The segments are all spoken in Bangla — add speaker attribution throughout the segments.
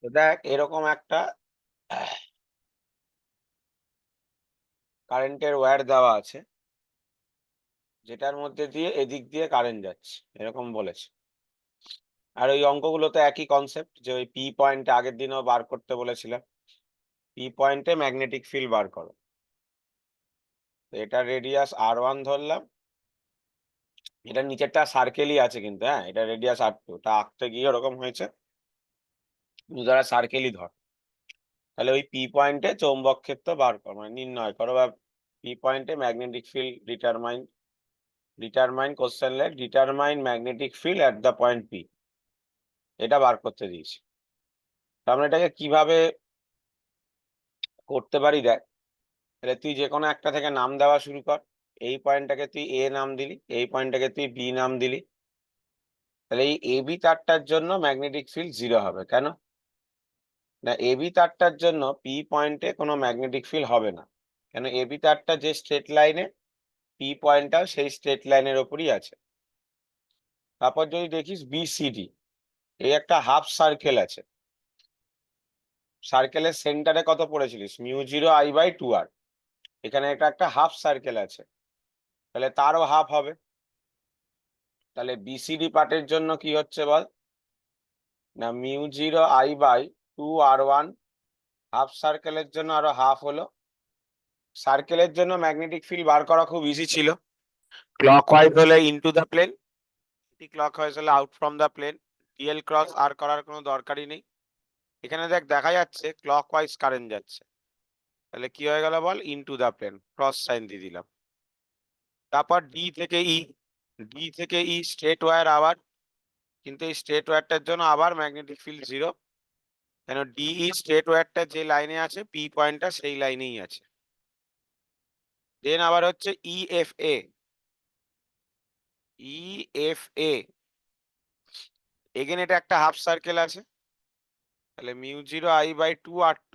Speaker 1: তো দেখ এরকম একটা কারেন্টের ওয়্যার দেওয়া আছে, যেটার মধ্যে দিয়ে এদিক দিয়ে কারেন্ট যাচ্ছে, এরকম বলেছে। আর ওই অঙ্কগুলো তো একই কনসেপ্ট, যে ওই পি পয়েন্টে আগের দিনও বার করতে বলেছিলাম। পি পয়েন্টে ম্যাগনেটিক ফিল্ড বার করো। তো এটা রেডিয়াস R1 ধরলাম। এটা নিচেরটা সার্কেলই আছে কিন্তু, হ্যাঁ, এটা রেডিয়াস R2। ওটা আঁকতে গিয়ে ওরকম হয়েছে, দুধারা সার্কেলই ধর। তাহলে ওই পি পয়েন্টে চৌম্বক ক্ষেত্র বার করো, মানে নির্ণয় করো, বা পি পয়েন্টে magnetic field determine question let determine magnetic field at the point P, এটা বার করতে দিয়েছি। তো আমরা এটাকে কিভাবে করতে পারি দেখ। তাহলে তুই যে কোনো একটা থেকে নাম দেওয়া শুরু কর। এই পয়েন্টটাকে তুই এ নাম দিলি, এই পয়েন্টটাকে তুই বি নাম দিলি। তাহলে এই এবি তারটার জন্য ম্যাগনেটিক ফিল্ড 0 হবে। কেন না? এবি তারটার জন্য পি পয়েন্টে কোনো ম্যাগনেটিক ফিল্ড হবে না। কেন? এবি তারটা যে স্ট্রেট লাইনে, পি পয়েন্টটাও সেই স্ট্রেট লাইনের ওপরই আছে। তারপর যদি দেখিস বিসিডি, এই একটা হাফ সার্কেল আছে। সার্কেলের সেন্টারে কত পড়েছিলিস? μ0I/2r। এখানে এটা একটা হাফ সার্কেল আছে, তাহলে তারও হাফ হবে। তাহলে বিসিডি পার্টের জন্য কি হচ্ছে বল না, μ0I/2r1। হাফ সার্কেলের জন্য আরো হাফ হলো। সার্কেলের জন্য ম্যাগনেটিক ফিল্ড বার করা খুব ইজি ছিল। ক্লকওয়াইজ হলে ইনটু দ্য প্লেন, ক্লকওয়াইজ হলে out from the plane. DL cross R করার কোনো দরকারই নেই। এখানে দেখ দেখা যাচ্ছে ক্লকওয়াইজ কারেন্ট যাচ্ছে, তাহলে কি হয়ে গেল বল, into the plane, cross sign দিয়ে দিলাম। তারপর ডি থেকে ই স্ট্রেট ওয়্যার আবার, কিন্তু এই স্ট্রেট ওয়্যারটার জন্য আবার ম্যাগনেটিক ফিল্ড 0। কেন? ডিই স্ট্রেট ওয়্যারটা যে লাইনে আছে, পি পয়েন্টটা সেই লাইনেই আছে। দেন আবার হচ্ছে ইএফএ। এগেন এটা একটা হাফ সার্কেল আছে, তাহলে μ0I/2r2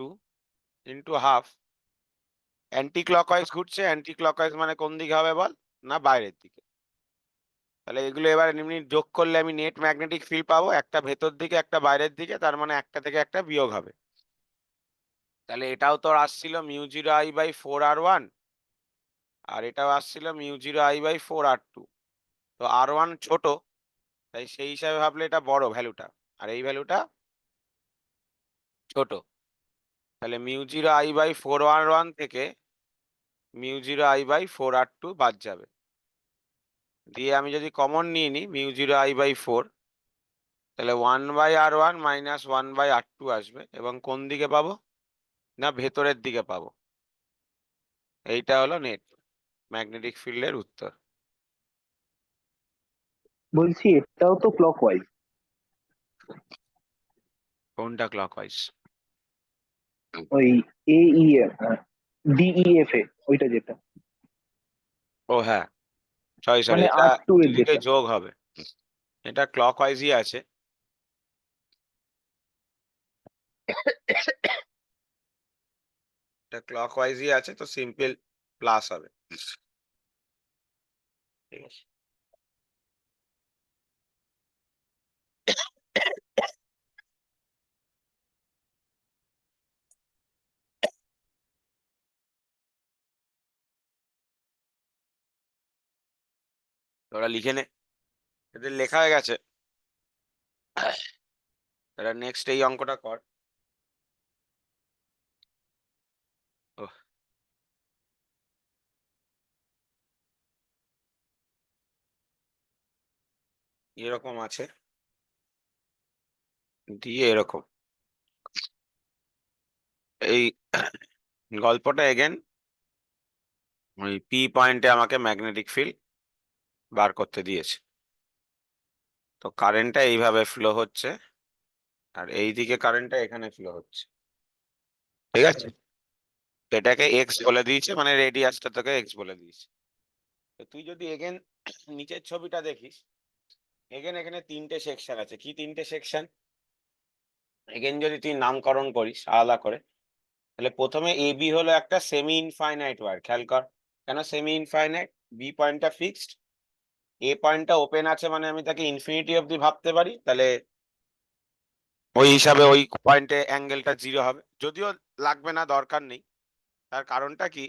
Speaker 1: into half. Anti clockwise ঘুরছে, অ্যান্টি ক্লকওয়াইজ মানে কোন দিকে হবে বল না, বাইরের দিকে। তাহলে এগুলো এবার এমনি যোগ করলে আমি নেট ম্যাগনেটিক ফিল্ড পাবো, একটা ভেতর দিকে একটা বাইরের দিকে, তার মানে একটা থেকে একটা বিয়োগ হবে। তাহলে এটাও তোর আসছিল μ0I/4r1, আর এটাও আসছিল μ0I/4r2। তো R1 ছোট, তাই সেই হিসাবে ভাবলে এটা বড় ভ্যালুটা, আর এই ভ্যালুটা ছোট। তাহলে μ0I/4r1 থেকে μ0I/4r2 বাদ যাবে। দিয়ে আমি যদি কমন নিয়ে নিই μ0I/4, তাহলে 1/r1 মাইনাস 1/r2 আসবে, এবং কোন দিকে পাবো না, ভেতরের দিকে পাবো। এইটা হলো নেট ম্যাগনেটিক ফিল্ডের উত্তর।
Speaker 2: বলছি এটাও তো ক্লকওয়াইজ।
Speaker 1: কোনটা ক্লকওয়াইজ?
Speaker 2: ওই এ ই এফ, ডিইএফ এ, ওইটা যেটা
Speaker 1: ও হ্যাঁ, সরি সরি,
Speaker 2: মানে
Speaker 1: এটা
Speaker 2: R2 এর
Speaker 1: দুদিকে
Speaker 2: যেটা।
Speaker 1: যোগ হবে। এটা ক্লকওয়াইজই আছে। এটা ক্লকওয়াইজই আছে, তো সিম্পল প্লাস হবে। ঠিক আছে। ওরা লিখে নে, এদের লেখা হয়ে গেছে। তাহলে নেক্সট এই অঙ্কটা কর। ওহ, এরকম আছে, দিয়ে এরকম। এই গল্পটা এগেন ওই পি পয়েন্টে আমাকে ম্যাগনেটিক ফিল্ড বার করতে দিয়েছে। তো কারেন্টটা এইভাবে ফ্লো হচ্ছে, আর এই দিকে কারেন্টটা এখানে ফ্লো হচ্ছে। ঠিক আছে, এটাকে এক্স বলে দিয়েছে, মানে রেডিয়াসটা তোকে এক্স বলে দিয়েছে। তো তুই যদি এগেন নিচের ছবিটা দেখিস, এগেন এখানে তিনটে সেকশন আছে। কি তিনটে সেকশন? এগেন যদি তুই নামকরণ করিস আলাদা করে, তাহলে প্রথমে এ বি হলো একটা সেমি ইনফাইনাইট ওয়্যার। খেয়াল কর, কেন সেমি ইনফাইনাইট? বি পয়েন্টটা ফিক্সড, এ পয়েন্টটা ওপেন আছে, মানে আমি তাকে ইনফিনিটি অব্দি ভাবতে পারি। তাহলে ওই হিসাবে ওই পয়েন্টে অ্যাঙ্গেলটা 0 হবে, যদিও লাগবে না, দরকার নেই। তার কারণটা কি,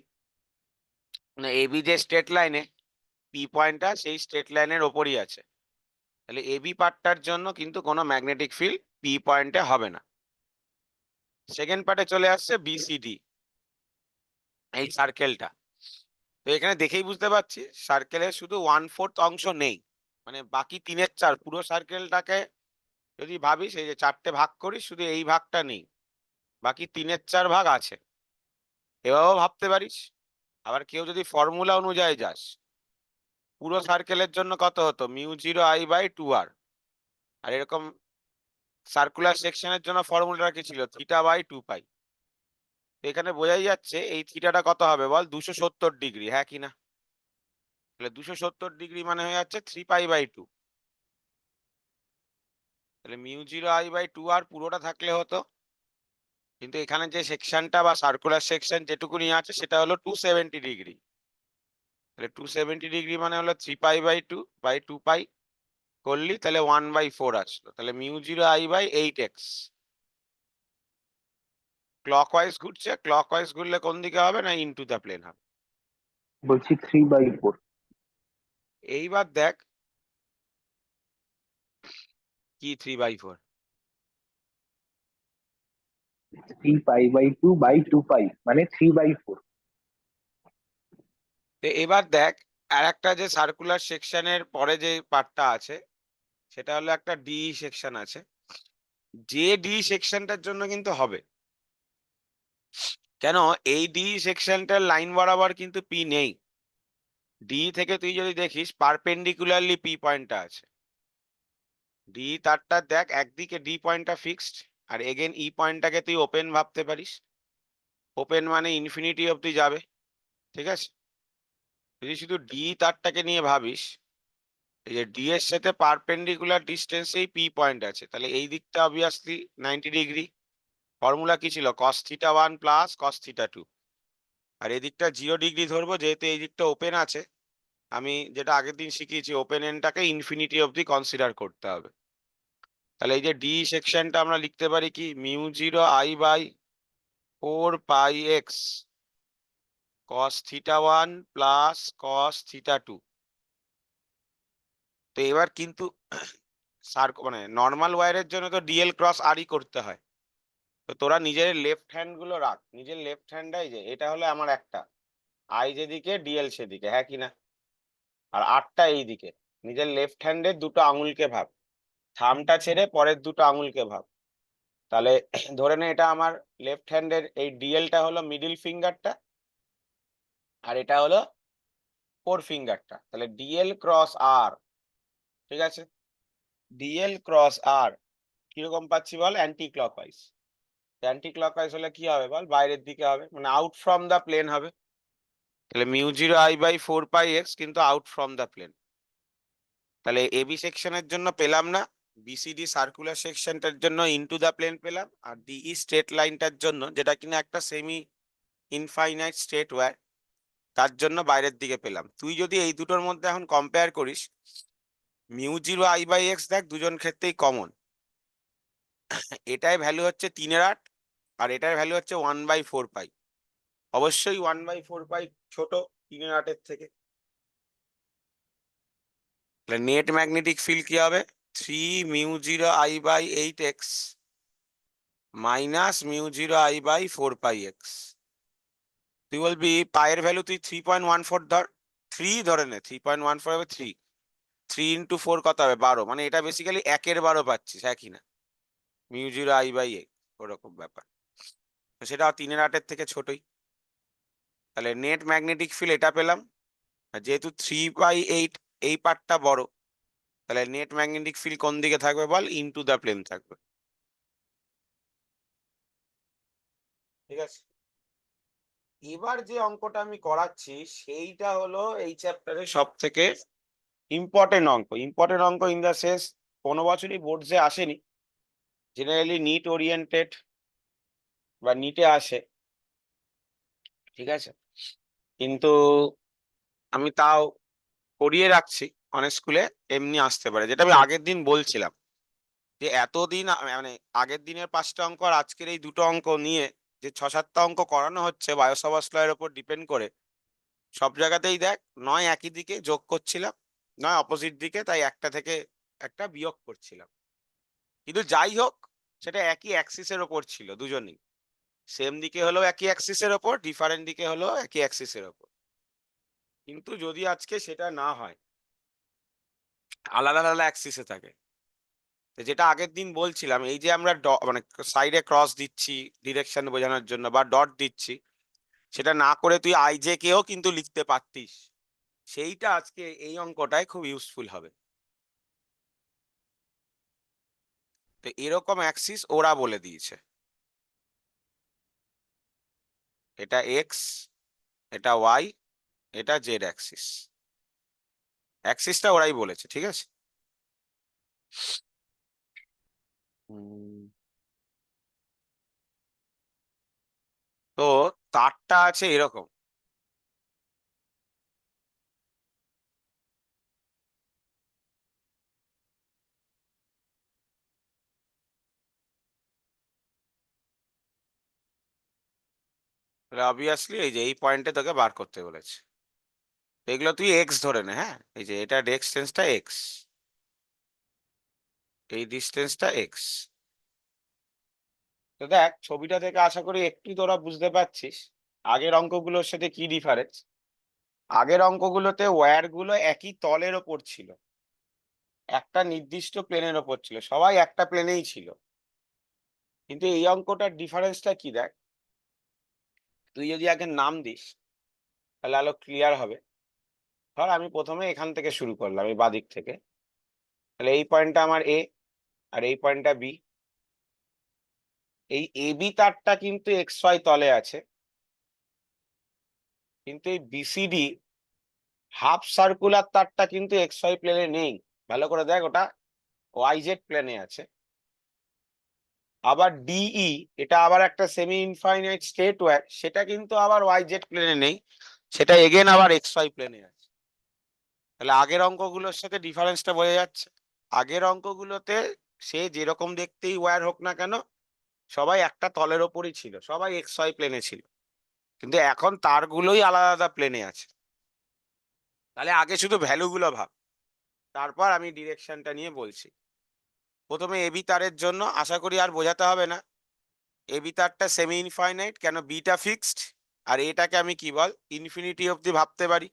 Speaker 1: মানে এবি যে স্ট্রেট লাইনে পি পয়েন্টটা সেই স্ট্রেট লাইনের ওপরই আছে, তাহলে এবি পার্টটার জন্য কিন্তু কোনো ম্যাগনেটিক ফিল্ড পি পয়েন্টে হবে না। সেকেন্ড পার্টে চলে আসছে বিসিডি, এই সার্কেলটা। তো এখানে দেখেই বুঝতে পারছি সার্কেলের শুধু 1/4 অংশ নেই, মানে বাকি 3/4 পুরো সার্কেলটাকে যদি ভাবিস, এই যে 4টে ভাগ করিস, শুধু এই ভাগটা নেই, বাকি 3/4 ভাগ আছে। এভাবেও ভাবতে পারিস। আবার কেউ যদি ফর্মুলা অনুযায়ী যাস, পুরো সার্কেলের জন্য কত হতো, μ0I/2r। আর এরকম সার্কুলার সেকশনের জন্য ফর্মুলাটা কি ছিল, θ/2π। তো এখানে বোঝাই যাচ্ছে এই থিটাটা কত হবে বল, 270 ডিগ্রি, হ্যাঁ কি না? তাহলে 270 ডিগ্রি মানে হয়ে যাচ্ছে 3π/2। তাহলে μ0I/2r পুরোটা থাকলে হতো, কিন্তু এখানে যে সেকশনটা বা সার্কুলার সেকশন যেটুকুনি আছে সেটা হলো 270 ডিগ্রি। তাহলে 270 ডিগ্রি মানে হলো 3π/2/2π করলি, তাহলে 1/4 আসলো। তাহলে μ0I/8x। ক্লকওয়াইজ ঘুরছে, ক্লকওয়াইজ ঘুরলে কোন দিকে হবে না, ইনটু দ্য প্লেন হবে।
Speaker 2: বলছি 3/4।
Speaker 1: এইবার দেখ কি 3/4।
Speaker 2: 3π/2/2π মানে 3/4।
Speaker 1: তো এবার দেখ আর একটা যে সার্কুলার সেকশনের পরে যে পার্টটা আছে, সেটা হলো একটা ডি সেকশন আছে, যে ডি সেকশনটার জন্য কিন্তু হবে। কেন, এই ডি সেকশনটার লাইন বরাবর কিন্তু পি নেই। ডি থেকে তুই যদি দেখিস পারপেন্ডিকুলারলি পি পয়েন্টটা আছে। ডি তারটা দেখ, একদিকে ডি পয়েন্টটা ফিক্সড, আর এগেন ই পয়েন্টটাকে তুই ওপেন ভাবতে পারিস। ওপেন মানে ইনফিনিটি অব্দি যাবে, ঠিক আছে? যদি শুধু ডি তারটাকে নিয়ে ভাবিস, এই যে ডি এর সাথে পারপেন্ডিকুলার ডিস্টেন্সেই পি পয়েন্ট আছে, তাহলে এই দিকটা অবভিয়াসলি 90 ডিগ্রি। ফর্মুলা কি ছিল, cos θ1 প্লাস cos θ2। আর এই দিকটা 0 ডিগ্রি ধরবো, যেহেতু এই দিকটা ওপেন আছে। আমি যেটা আগের দিন শিখিয়েছি, ওপেন এন্ডটাকে ইনফিনিটি অব্দি কনসিডার করতে হবে। তাহলে এই যে ডি সেকশনটা আমরা লিখতে পারি কি, μ0I/4πx cos θ1 প্লাস cos θ2। তো এবার কিন্তু মানে নর্মাল ওয়্যারের জন্য তো ডিএল ক্রস আরই করতে হয়। তো তোরা নিজের লেফট হ্যান্ড গুলো রাখ, নিজের লেফট হ্যান্ডাই, যে এটা হলো আমার একটা, আই যেদিকে ডিএল সেদিকে, হ্যাঁ কি না? আর আরটা এইদিকে। নিজের লেফট হ্যান্ডের দুটো আঙুলকে ভাব, থামটা ছেড়ে পরের দুটো আঙুলকে ভাব। তাহলে ধরে নে এটা আমার লেফট হ্যান্ডের, এই ডিএলটা হলো মিডিল ফিঙ্গারটা, আর এটা হলো ফোর ফিঙ্গারটা। তাহলে ডিএল ক্রস আর, ঠিক আছে? ডিএল ক্রস আর কিরকম পাচ্ছি বল, অ্যান্টি ক্লকওয়াইজ। অ্যান্টি ক্লকওয়াইজ হলে কি হবে বল, বাইরের দিকে হবে, মানে আউট ফ্রম দ্য প্লেন হবে। তাহলে μ0I/4πx কিন্তু আউট ফ্রম দ্য প্লেন। তাহলে এবি সেকশনের জন্য পেলাম না, বিসিডি সার্কুলার সেকশনটার জন্য ইনটু দ্য প্লেন পেলাম, আর ডিই স্ট্রেট লাইনটার জন্য, যেটা কিনা একটা সেমি ইনফাইনাইট স্ট্রেট ওয়্যার, তার জন্য বাইরের দিকে পেলাম। তুই যদি এই দুটোর মধ্যে এখন কম্পেয়ার করিস, μ0I/x দেখ দুজন ক্ষেত্রেই কমন। এটাই ভ্যালু হচ্ছে 3/8, আর এটার ভ্যালু হচ্ছে 1/4π। অবশ্যই 1/4π ছোট 3/8 থেকে। তাহলে নেট ম্যাগনেটিক ফিল্ড কি হবে, 3μ0I/8x মাইনাস μ0I/4πx। তুই বলবি পায়ের ভ্যালু তুই 3.14 ধর, 3 ধরে নে, 3.14 হবে, 3 ইন্টু 4 কত হবে, 12, মানে এটা বেসিক্যালি 1/12 পাচ্ছিস, হ্যাঁ কি না? μ0I/8 ওরকম ব্যাপার। তো সেটা 3/8 থেকে ছোটই। তাহলে নেট ম্যাগনেটিক ফিল্ড এটা পেলাম, আর যেহেতু 3/8 এই পার্টটা বড়, তাহলে নেট ম্যাগনেটিক ফিল্ড কোন দিকে থাকবে বল, ইনটু দ্য প্লেন থাকবে, ঠিক আছে? এবার যে অঙ্কটা আমি করাচ্ছি সেইটা হলো এই চ্যাপ্টারের সব থেকে ইম্পর্টেন্ট অঙ্ক। ইম্পর্টেন্ট অঙ্ক ইন দ্য সেন্স, কোনো বছরই বোর্ডসে আসেনি, জেনারেলি নিট ওরিয়েন্টেড বা নিটে আসে, ঠিক আছে? কিন্তু আমি তাও করিয়ে রাখছি, অনেক স্কুলে এমনি আসতে পারে, যেটা আমি আগের দিন বলছিলাম। যে এতদিন মানে আগের দিনের 5টা অঙ্ক আর আজকের এই দুটো অঙ্ক নিয়ে যে 6-7টা অঙ্ক করানো হচ্ছে বায়ো-সাভার্টস ল এর উপর ডিপেন্ড করে, সব জায়গাতেই দেখ নয় একই দিকে যোগ করছিলাম, নয় অপোজিট দিকে, তাই একটা থেকে একটা বিয়োগ করছিলাম। কিন্তু যাই হোক, সেটা একই অ্যাক্সিসের ওপর ছিল দুজনেই। সেম দিকে হলো একই অ্যাক্সিসের ওপর, ডিফারেন্ট দিকে হলো একই অ্যাক্সিসের ওপর। কিন্তু যদি আজকে সেটা না হয়, আলাদা আলাদা অ্যাক্সিসে থাকে, তো যেটা আগের দিন বলছিলাম, এই যে আমরা মানে সাইডে ক্রস দিচ্ছি ডিরেকশন বোঝানোর জন্য বা ডট দিচ্ছি, সেটা না করে তুই আইজে কেও কিন্তু লিখতে পারতিস। সেইটা আজকে এই অঙ্কটায় খুব ইউজফুল হবে। তো এরকম অ্যাক্সিস ওরা বলে দিয়েছে, এটা এক্স, এটা ওয়াই, এটা জেড অ্যাক্সিস। অ্যাক্সিসটা ওরাই বলেছে, ঠিক আছে। তো তারটা আছে এরকম, তাহলে অবভিয়াসলি এই যে এই পয়েন্টে তোকে বার করতে বলেছে। এগুলো তুই এক্স ধরে নে, হ্যাঁ, এই যে এটা ডিস্টেন্সটা এক্স, এই ডিস্টেন্সটা এক্স। তো দেখ ছবিটা থেকে আশা করি একটু তোরা বুঝতে পারছিস আগের অঙ্কগুলোর সাথে কি ডিফারেন্স। আগের অঙ্কগুলোতে ওয়্যার গুলো একই তলের ওপর ছিল, একটা নির্দিষ্ট প্লেনের ওপর ছিল, সবাই একটা প্লেনেই ছিল। কিন্তু এই অঙ্কটার ডিফারেন্সটা কি দেখ, তুই যদি আগে নাম দিস তাহলে আলো ক্লিয়ার হবে। ধর আমি প্রথমে এখান থেকে শুরু করলাম, এই বাদিক থেকে, তাহলে এই পয়েন্টটা আমার এ আর এই পয়েন্টটা বি। এই এবি তারটা কিন্তু এক্স ওয়াই তলে আছে, কিন্তু এই বিসিডি হাফ সার্কুলার তারটা কিন্তু এক্স ওয়াই প্লেনে নেই। ভালো করে দেখ, ওটা ওয়াই জেড প্লেনে আছে। আবার ডিই, এটা আবার একটা সেমি ইনফাইনাইট স্ট্রেট ওয়্যার, সেটা কিন্তু আবার ওয়াই জেড প্লেনে নেই, সেটা এগেন আবার এক্স ওয়াই প্লেনে আছে। তাহলে আগের অঙ্কগুলোর সাথে ডিফারেন্সটা বোঝা যাচ্ছে। আগের অঙ্কগুলোতে সে যেরকম দেখতেই ওয়্যার হোক না কেন, সবাই একটা তলের ওপরই ছিল, সবাই এক্স ওয়াই প্লেনে ছিল। কিন্তু এখন তারগুলোই আলাদা আলাদা প্লেনে আছে। তাহলে আগে শুধু ভ্যালুগুলো ভাব, তারপর আমি ডিরেকশনটা নিয়ে বলছি। প্রথমে এবি তারের জন্য আশা করি আর বোঝাতে হবে না, এবি তারটা সেমি ইনফাইনাইট, কেন বিটা ফিক্সড, আর এটাকে আমি কি বল ইনফিনিটি অব্দি ভাবতে পারি।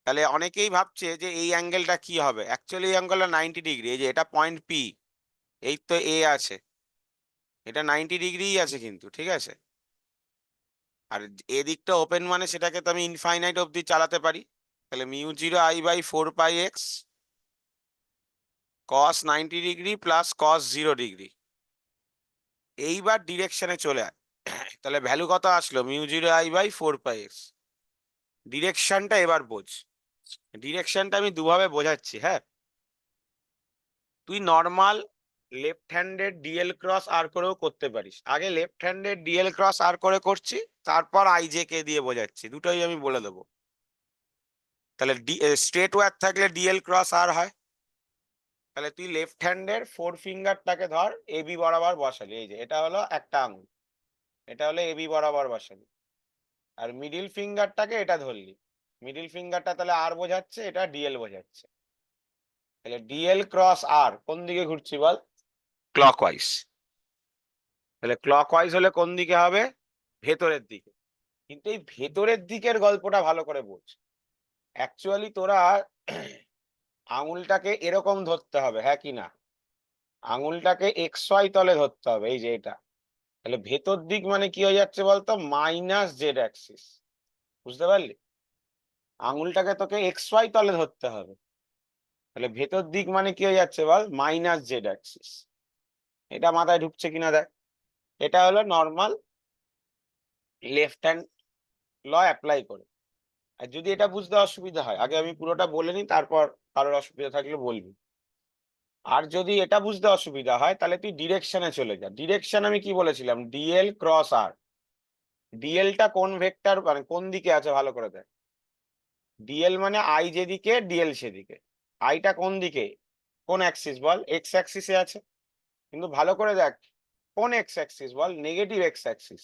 Speaker 1: তাহলে অনেকেই ভাবছে যে এই অ্যাঙ্গেলটা কি হবে, অ্যাকচুয়ালি এই অ্যাঙ্গেলটা 90 ডিগ্রি। এই যে এটা পয়েন্ট পি, এই তো এ আছে, এটা 90 ডিগ্রিই আছে কিন্তু, ঠিক আছে। আর এদিকটা ওপেন মানে সেটাকে তো আমি ইনফাইনাইট অব্দি চালাতে পারি। তাহলে μ0I/4πx cos 90 degree plus cos 0 degree. এইবার ডিরেকশনে চলে আয়, তাহলে ভ্যালু কত আসলো, μ0I/4πx। ডিরেকশনটা এবার বোঝ। ডিরেকশনটা আমি দুভাবে বোঝাচ্ছি, হ্যাঁ। তুই normal left handed DL cross R করেও করতে পারিস। আগে left handed DL cross R করে করছি, তারপর আইজে কে দিয়ে বোঝাচ্ছি, দুটোই আমি বলে দেবো। তাহলে স্ট্রেট ওয়্যার থাকলে ডিএল ক্রস আর হয়। তাহলে তুই লেফট হ্যান্ডের ফোর ফিঙ্গারটাকে ধর এবি বরাবর বসালি, এই যে এটা হলো একটা আঙুল, এটা হলো এবি বরাবর বসালি, আর মিডিল ফিঙ্গারটাকে এটা ধরলি। মিডিল ফিঙ্গারটা তাহলে আর বোঝাচ্ছে, এটা ডিএল বোঝাচ্ছে। তাহলে ডিএল ক্রস আর কোন দিকে ঘুরছি বল, ক্লকওয়াইজ। তাহলে ক্লকওয়াইজ হলে কোন দিকে হবে, ভেতরের দিকে। কিন্তু এই ভেতরের দিকের গল্পটা ভালো করে বোঝ। অ্যাকচুয়ালি তোরা আঙুলটাকে এরকম ধরতে হবে, হ্যাঁ কি না, আঙুলটাকে এক্স ওয়াই তলে ধরতে হবে, এই যে এটা। তাহলে ভেতর দিক মানে কি হয়ে যাচ্ছে বলতো, মাইনাস জেড অ্যাক্সিস। বুঝতে পারলি, আঙুলটাকে তোকে এক্স ওয়াই তলে ধরতে হবে, তাহলে ভেতর দিক মানে কি হয়ে যাচ্ছে বল, মাইনাস জেড অ্যাক্সিস। এটা মাথায় ঢুকছে কিনা দেখ। এটা হলো normal left hand law apply করে। আর যদি এটা বুঝতে অসুবিধা হয়, আগে আমি পুরোটা বলে নিই, তারপর কারোর অসুবিধা থাকলে বলবি। আর যদি এটা বুঝতে অসুবিধা হয়, তাহলে তুই ডিরেকশনে চলে যা। ডিরেকশন আমি কি বলেছিলাম, ডিএল ক্রস আর। ডিএলটা কোন ভেক্টর মানে কোন দিকে আছে ভালো করে দেখ। ডিএল মানে আই যেদিকে, ডিএল সেদিকে। আইটা কোন দিকে, কোন অ্যাক্সিস বল, এক্স অ্যাক্সিসে আছে। কিন্তু ভালো করে দেখ কোন এক্স অ্যাক্সিস বল, নেগেটিভ এক্স অ্যাক্সিস।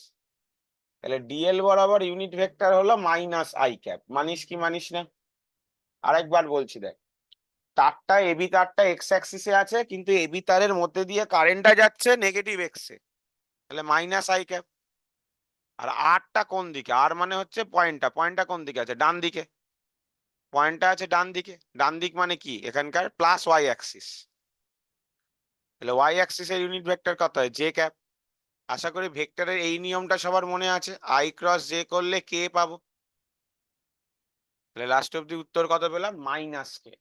Speaker 1: তাহলে ডিএল বরাবর ইউনিট ভেক্টর হলো মাইনাস আই ক্যাপ, মানিস কি মানিস না? আরেকবার বলছি দেখ, তারটা এবি তারটা এক্স অ্যাক্সিসে আছে, কিন্তু এবি তারের মধ্যে দিয়ে কারেন্টটা যাচ্ছে নেগেটিভ এক্সে, তাহলে মাইনাস আই ক্যাপ। আর আরটা কোন দিকে? আর মানে হচ্ছে পয়েন্টটা কোন দিকে আছে? ডান দিকে। পয়েন্টটা আছে ডান দিকে, ডান দিক মানে কি এখানকার প্লাস ওয়াই অ্যাক্সিস, তাহলে ওয়াই অ্যাক্সিসের ইউনিট ভেক্টর কত হয়? J cap. আশা করি ভেক্টরের এই নিয়মটা সবার মনে আছে, আই ক্রস জে করলে কে পাবো, তাহলে লাস্ট অব্দি উত্তর কত পেলাম? মাইনাস কে।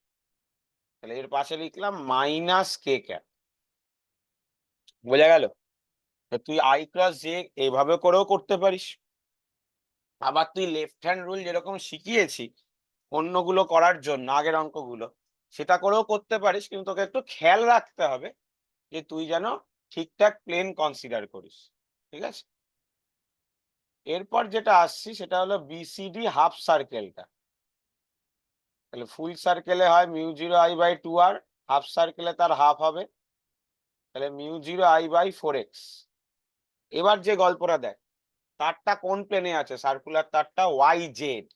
Speaker 1: তাহলে এর পাশে লিখলাম মাইনাস কে ক্যাপ। বোঝা গেল? তুই আই ক্রস জে এইভাবে করেও করতে পারিস, আবার তুই লেফট হ্যান্ড রুল যেরকম শিখিয়েছি অন্যগুলো করার জন্য আগের অঙ্কগুলো, সেটা করেও করতে পারিস, কিন্তু তোকে একটু খেয়াল রাখতে হবে যে তুই যেন ঠিকঠাক প্লেন কনসিডার করিস। ঠিক আছে, এরপর যেটা আসছি সেটা হলো বিসিডি হাফ সার্কেলটা। তাহলে ফুল সার্কেলে হয় mu zero I by two R, half সার্কেলে তার হাফ হবে, তাহলে mu zero I by four X. এবার যে গল্পটা দেখ, তারটা কোন প্লেনে আছে? সার্কুলার তারটা ওয়াই জেড।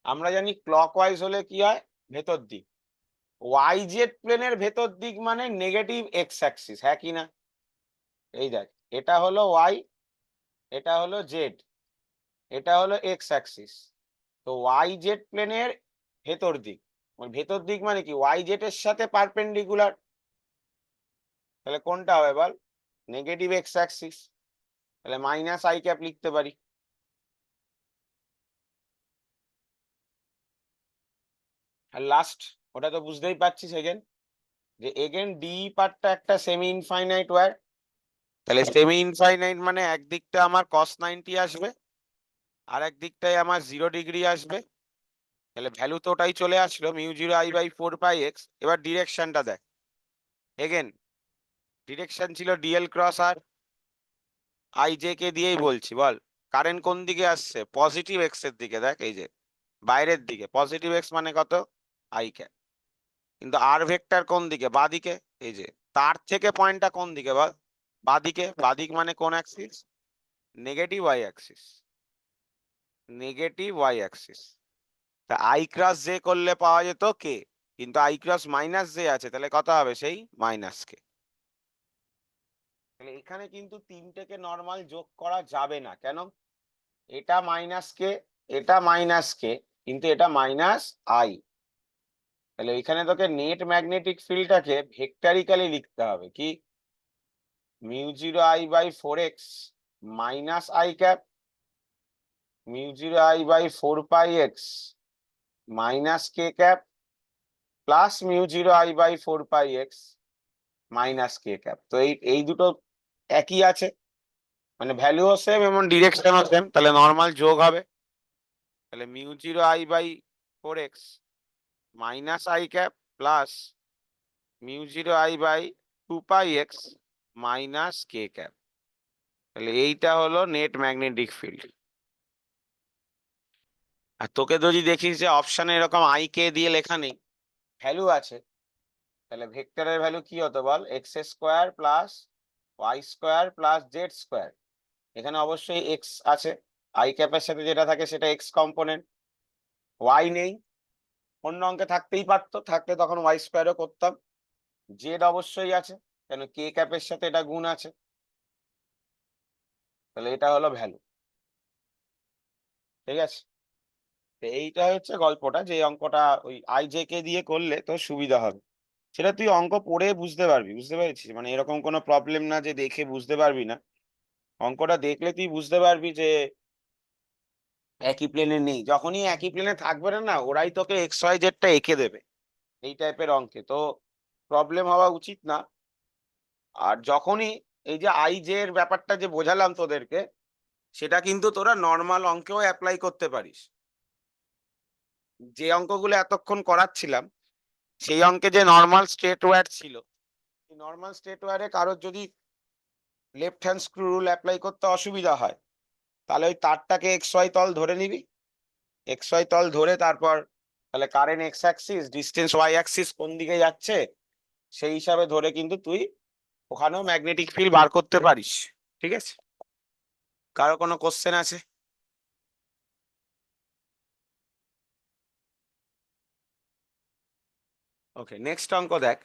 Speaker 1: আমরা জানি ক্লকওয়াইজ হলে কি হয়? ভেতর দিক। ওয়াই জেড প্লেনের ভেতর দিক মানে নেগেটিভ এক্স অ্যাক্সিস, হ্যাঁ কি না? এই দেখ, এটা হলো ওয়াই, এটা হলো জেড, এটা হলো এক্স অ্যাক্সিস। তো ওয়াই জেড প্লেনের ভেতর দিক, ভেতর দিক মানে কি? ওয়াই জেড এর সাথে পারপেন্ডিকুলার, তাহলে কোনটা হবে বল? নেগেটিভ এক্স অ্যাক্সিস, তাহলে মাইনাস আই ক্যাপ লিখতে পারি। আর লাস্ট ওটা তো বুঝতেই পারছিস এগেন, যে এগেন ডি পার্টটা একটা সেমি ইনফাইনাইট ওয়্যার, তাহলে সেমি ইনফাইনাইট মানে একদিকটা আমার cos 90 আসবে, আর একদিকটায় আমার 0 ডিগ্রি আসবে, তাহলে ভ্যালু তো ওটাই চলে আসলো mu zero I by four pi x. এবার ডিরেকশনটা দেখ, এগেন ডিরেকশন ছিল dl cross R, I J K দিয়েই বলছি, বল কারেন্ট কোন দিকে আসছে? পজিটিভ এক্স এর দিকে, দেখ এই যে বাইরের দিকে, পজিটিভ এক্স মানে কত? I cap. কিন্তু আর ভেক্টর কোন দিকে? বাদিকে। এই যে তার থেকে পয়েন্টটা কোন দিকে বল? বাদিকে। বাদিক মানে কোন axis? Negative Y axis, negative Y axis. তা আই ক্রস জে করলে পাওয়া যেত কে, কিন্তু আই ক্রস মাইনাস জে আছে, তাহলে কত হবে? সেই মাইনাস কে। তাহলে এখানে কিন্তু তিনটেকে নর্মাল যোগ করা যাবে না, কেন? এটা মাইনাস কে, এটা মাইনাস কে, কিন্তু এটা মাইনাস আই। তাহলে এখানে তোকে নেট ম্যাগনেটিক ফিল্ডটাকে ভেক্টরিক্যালি লিখতে হবে, কি? Mu zero I by four x minus I cap, mu zero I by four pi x minus K cap, plus mu zero I by four pi x minus K cap. তো এই দুটো একই আছে, মানে ভ্যালুও সেম এবং ডিরেকশনও সেম, তাহলে নর্মাল যোগ হবে। তাহলে mu zero I by four x minus I cap plus mu zero I by two pi x minus K cap. তাহলে এইটা হলো নেট ম্যাগনেটিক ফিল্ড। আর তোকে যদি দেখিস যে অপশানে এরকম আই কে দিয়ে লেখা নেই, ভ্যালু আছে, তাহলে ভেক্টরের ভ্যালু কি হতো বল? X square plus Y square plus Z square. এখানে অবশ্যই এক্স আছে, আই ক্যাপের সাথে যেটা থাকে সেটা এক্স কম্পোনেন্ট, ওয়াই নেই, অন্য অঙ্কে থাকতেই পারতো, থাকলে তখন ওয়াই স্কোয়ারও করতাম। জেড অবশ্যই আছে, কেন কে ক্যাপের সাথে এটা গুণ আছে, তাহলে এটা হলো ভ্যালু। ঠিক আছে, তো এইটা হচ্ছে গল্পটা, যে অঙ্কটা ওই আই জে কে দিয়ে করলে তোর সুবিধা হবে। সেটা তুই অঙ্ক পড়ে বুঝতে পারবি, বুঝতে পেরেছিস? মানে এরকম কোনো প্রবলেম না যে দেখে বুঝতে পারবি না, অঙ্কটা দেখলে তুই বুঝতে পারবি যে একই প্লেনে নেই। যখনই একই প্লেনে থাকবে না, না ওরাই তোকে এক্স ওয়াই জেডটা এঁকে দেবে এই টাইপের অঙ্কে, তো প্রবলেম হওয়া উচিত না। আর যখনই এই যে আই জে এর ব্যাপারটা যে বোঝালাম তোদেরকে, সেটা কিন্তু তোরা নর্মাল অঙ্কেও অ্যাপ্লাই করতে পারিস। যে অঙ্কগুলো এতক্ষণ করাচ্ছিলাম সেই অঙ্কে যে নর্মাল স্ট্রেট ওয়্যার ছিল, নর্মাল স্ট্রেট ওয়্যারে কারোর যদি left hand screw rule apply করতে অসুবিধা হয়, তাহলে ওই তারটাকে এক্স ওয়াই তল ধরে নিবি, এক্স ওয়াই তল ধরে তারপর তাহলে current X axis, distance Y axis কোন দিকে যাচ্ছে সেই হিসাবে ধরে কিন্তু তুই ওখানেও ম্যাগনেটিক ফিল্ড বার করতে পারিস, ঠিক আছে? কারো কোনো কোশ্চেন আছে? ওকে, নেক্সট অঙ্ক দেখ।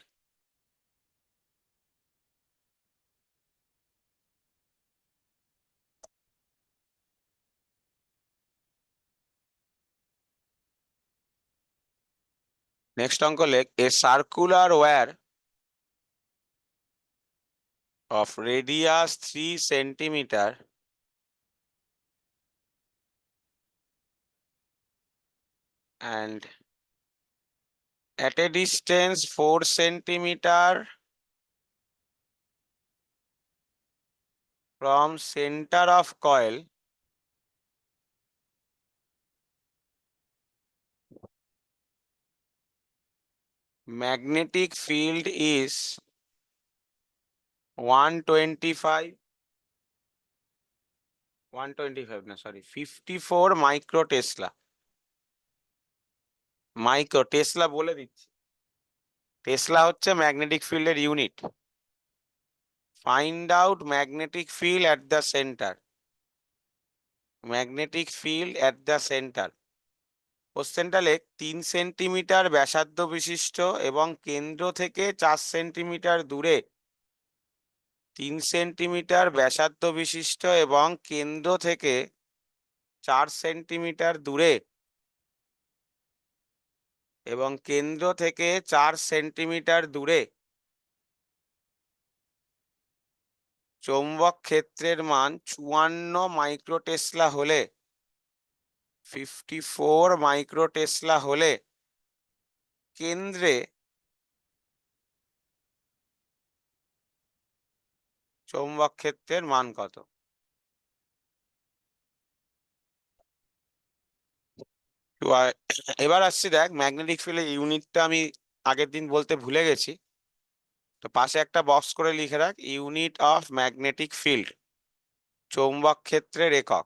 Speaker 1: নেক্সট অঙ্ক লেখ, a circular wire of radius 3 centimeter and at a distance 4 centimeter from center of coil magnetic field is 125 না sorry 54 micro Tesla. Micro Tesla বলে দিচ্ছি, টেসলা হচ্ছে ম্যাগনেটিক ফিল্ডের unit. Find out magnetic field at the centre. Magnetic field at the centre. কোশ্চেনটা লেখ, 3 সেন্টিমিটার ব্যাসার্ধ বিশিষ্ট এবং কেন্দ্র থেকে 4 সেন্টিমিটার দূরে, 3 সেন্টিমিটার ব্যাসার্ধ বিশিষ্ট এবং কেন্দ্র থেকে 4 সেন্টিমিটার দূরে এবং কেন্দ্র থেকে 4 সেন্টিমিটার দূরে চৌম্বক ক্ষেত্রের মান 54 মাইক্রোটেসলা হলে 54 মাইক্রোটেসলা হলে কেন্দ্রে চৌম্বক ক্ষেত্রের মান কত? তো এবার আসছি দেখ, ম্যাগনেটিক ফিল্ডের ইউনিটটা আমি আগের দিন বলতে ভুলে গেছি, তো পাশে একটা বক্স করে লিখে রাখ, ইউনিট অফ ম্যাগনেটিক ফিল্ড, চৌম্বক ক্ষেত্রের একক।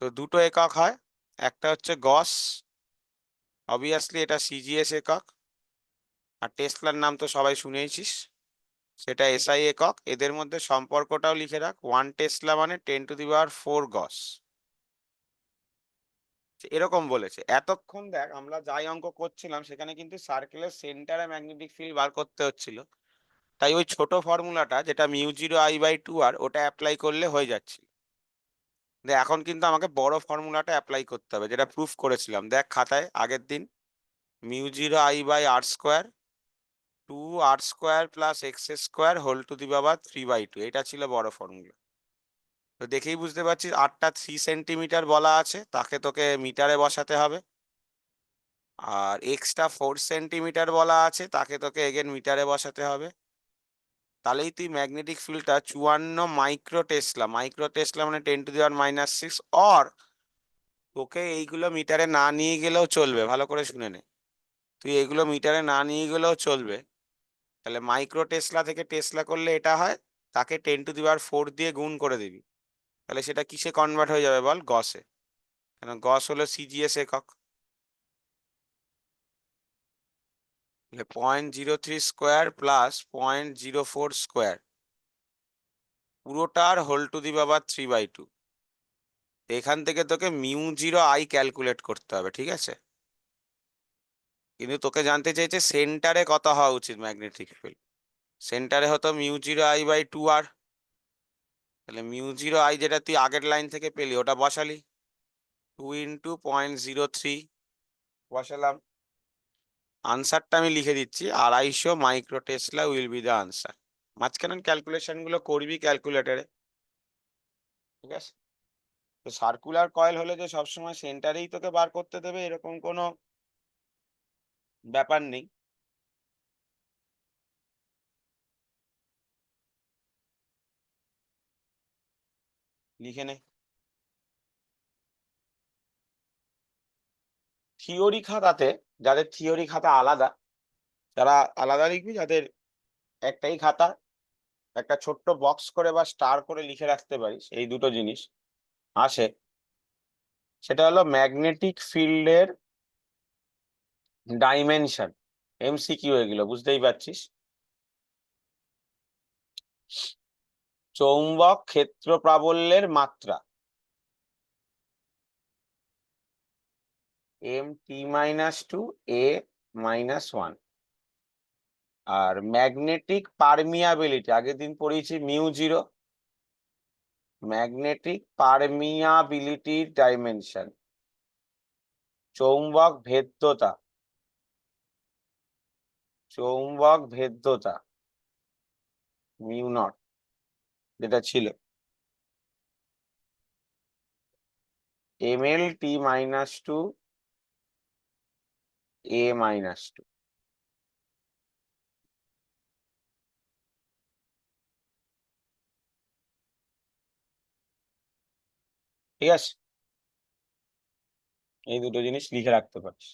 Speaker 1: তো দুটো একক হয়, একটা হচ্ছে গস, অবভিয়াসলি এটা সিজিএস একক, আর টেসলার নাম তো সবাই শুনেছিস, সেটা এসআই একক। এদের মধ্যে সম্পর্কটাও লিখে রাখ, 1 টেসলা মানে 10⁴ গস। এরকম বলেছে। এতক্ষণ দেখ আমরা যাই অঙ্ক করছিলাম সেখানে কিন্তু সার্কেলের সেন্টারে ম্যাগনেটিক ফিল্ড বার করতে হচ্ছিল, তাই ওই ছোট ফর্মুলাটা যেটা μ0I/2 আর ওটা অ্যাপ্লাই করলে হয়ে যাচ্ছে। এখন কিন্তু আমাকে বড় ফর্মুলাটা অ্যাপ্লাই করতে হবে, যেটা প্রুফ করেছিলাম দেখ খাতায় আগের দিন, μ0I/r², 2r² + x² whole to the পাওয়ার 3/2, এটা ছিল বড় ফর্মুলা। তো দেখেই বুঝতে পারছিস, আরটা 3 সেন্টিমিটার বলা আছে, তাকে তোকে মিটারে বসাতে হবে। আর এক্সটা 4 সেন্টিমিটার বলা আছে, তাকে তোকে এগেন মিটারে বসাতে হবে। তাহলেই তুই ম্যাগনেটিক ফিল্ডটা 54 মাইক্রোটেসলা, মাইক্রোটেসলা মানে 10⁻⁻⁶, অর তোকে এইগুলো মিটারে না নিয়ে গেলেও চলবে, ভালো করে শুনে নে, তুই এগুলো মিটারে না নিয়ে গেলেও চলবে। তাহলে মাইক্রোটেসলা থেকে টেসলা করলে এটা হয়, তাকে 10⁴ দিয়ে গুণ করে দিবি, তাহলে সেটা কিসে কনভার্ট হয়ে যাবে বল? গসে, কেন গস হলো সিজিএস একক। 0.03² + 0.04² পুরোটার হোল টু দি পাওয়ার 3/2। এখান থেকে তোকে μ0I ক্যালকুলেট করতে হবে, ঠিক আছে? কিন্তু তোকে জানতে চাইছে সেন্টারে কত হওয়া উচিত ম্যাগনেটিক ফিল্ড। সেন্টারে হতো μ0I/2r, তাহলে μ0I যেটা তুই আগের লাইন থেকে পেলি ওটা বসালি, 2 × 0.03 বসালাম। আনসারটা আমি লিখে দিচ্ছি, 250 মাইক্রোটেসলা উইল বি দ্য আনসার। মাঝখানের ক্যালকুলেশন গুলো করবি ক্যালকুলেটরে, ঠিক আছে? তো সার্কুলার কয়েল হলে যে সবসময় সেন্টারেই তোকে বার করতে দেবে এরকম কোনো ব্যাপার নেই। লিখে নে। থিওরি খাতাতে, যাদের থিওরি খাতা আলাদা, যারা আলাদা লিখবি, যাদের একটাই খাতা, একটা ছোট্ট বক্স করে বা স্টার করে লিখে রাখতে পারিস এই দুটো জিনিস আসে, সেটা হলো ম্যাগনেটিক ফিল্ডের ডাইমেনশন। এমসিকিউ এগুলো বুঝতেই পারছিস। চৌম্বক ক্ষেত্র প্রাবল্যের মাত্রা m(t-2 a-1) আর ম্যাগনেটিক পারমিয়াবিলিটি আগের দিন পড়িয়েছি μ0, ম্যাগনেটিক পারমিয়াবিলিটির ডাইমেনশন, চৌম্বক ভেদ্যতা, চৌম্বক ভেদ্যতা μ0 যেটা ছিল ml(t-2 a-2). ঠিক আছে, এই দুটো জিনিস লিখে রাখতে পারিস।